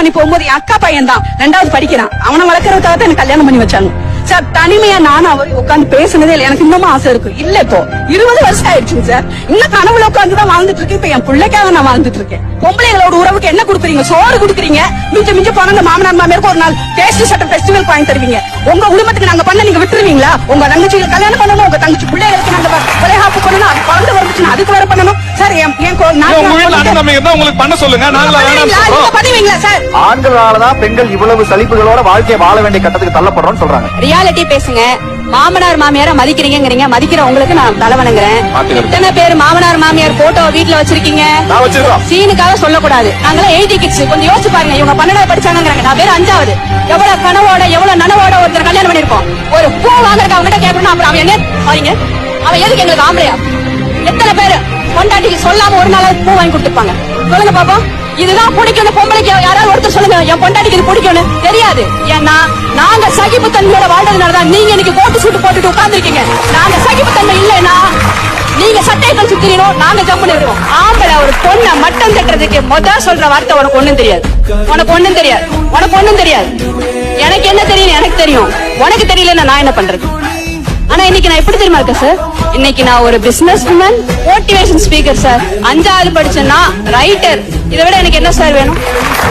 பண்ணி போகும்போது என் அக்கா பையன் தான் 2வது படிக்கிறான். அவனை வளர்க்கறதுக்காக தான் எனக்கு கல்யாணம் பண்ணி வச்சாங்க சார். தனிமையா நானும் அவரு உட்காந்து பேசுனதே இல்லை. எனக்கு இன்னமும் ஆசை இருக்கு. இல்ல இப்போ 20 வருஷம் ஆயிடுச்சுங்க சார். இன்னும் கனவுல உட்காந்துதான் வாழ்ந்துட்டு இருக்கேன். இப்ப என் பிள்ளைக்காக நான் வாழ்ந்துட்டு இருக்கேன். பொம்பளைங்களோட உறவுக்கு என்ன கொடுக்குறீங்க? சோறு கொடுக்குறீங்க. மிஞ்ச போனாங்க மாமனார் மாமியாருக்கு ஒரு நாள் டேஸ்ட் சட்டம் ஃபெஸ்டிவல் வாங்கி தருவீங்க. உங்க குடும்பத்துக்கு நாங்க பண்ண நீங்க விட்டுருவீங்களா? உங்க தங்கச்சிக்கு கல்யாணம் பண்ணணும், உங்க தங்கச்சி பிள்ளைகளுக்கு நாங்க கொலைகாப்பு பண்ணணும், அது குழந்தை வந்துச்சுன்னா அதுக்கு வேற பண்ணணும் சார். உங்களுக்கு பண்ண சொல்லுங்க, பண்ணுவீங்களா சார்? ஆண்களாலதான் பெண்கள் இவ்வளவு சலிப்புகளோட வாழ்க்கையை வாழ வேண்டிய கட்டத்துக்கு தள்ளப்படுறோம் சொல்றாங்க. ரியாலிட்டி பேசுங்க. மாமனார் மாமியார மதிக்கிறீங்க, மதிக்கிற உங்களுக்கு நான் தலைவணங்குறேன். எத்தனை பேர் மாமனார் மாமியார் போட்டோ வீட்டுல வச்சிருக்கீங்க? சீனுக்காக சொல்லக்கூடாது. நாங்களாம் 80 கிட்ஸ். கொஞ்சம் யோசிச்சு பாருங்க. இவங்க 12வது படிச்சாங்கிறாங்க, நான் பேர் 5வது. எவ்வளவு கனவோட எவ்வளவு நனவோட ஒருத்தர் கல்யாணம் பண்ணிருக்கோம். ஒரு பூ வாங்குறதுக்கு அவங்க கிட்ட கேட்கணும். அப்புறம் அவன் என்ன பாருங்க, அவன் எதுக்கு எங்களுக்கு ஆம்பளையா? எத்தனை பேரு கொண்டாட்டிக்கு சொல்லாம ஒரு நாள் பூ வாங்கி கொடுத்துருப்பாங்க? சொல்லுங்க பாப்போம். இதுதான் பிடிக்கும் பொம்பளைக்கு. யாராவது ஒருத்தர் சொல்லுங்க, என் பொண்டாட்டிக்கு இது பிடிக்கும்னு. தெரியாது. ஏன்னா நாங்க சகிப்புத்தன்மையோட வாழ்றதுனாலதான் நீங்க இன்னைக்கு கோட்டு சூட்டு போட்டுட்டு உட்கார்ந்துருக்கீங்க. நாங்க சகிப்புத்தன்மை இல்லைன்னா நீங்க சட்டைகள் சுத்தினோம், நாங்க ஜம்முன்னு இருக்கோம். ஆம்பளை ஒரு பொண்ணை மட்டம் தட்டுறதுக்கு சொல்ற வார்த்தை உனக்கு ஒண்ணும் தெரியாது, உனக்கு ஒண்ணும் தெரியாது, உனக்கு ஒண்ணும் தெரியாது. எனக்கு என்ன தெரியும்? எனக்கு தெரியும். உனக்கு தெரியலன்னா நான் என்ன பண்றது? ஆனா இன்னைக்கு நான் எப்படி தெரியுமா இருக்கேன் சார்? இன்னைக்கு நான் ஒரு business woman, motivation speaker sir. 5வது படிச்சேன்னா ரைட்டர். இதை விட எனக்கு என்ன சார் வேணும்?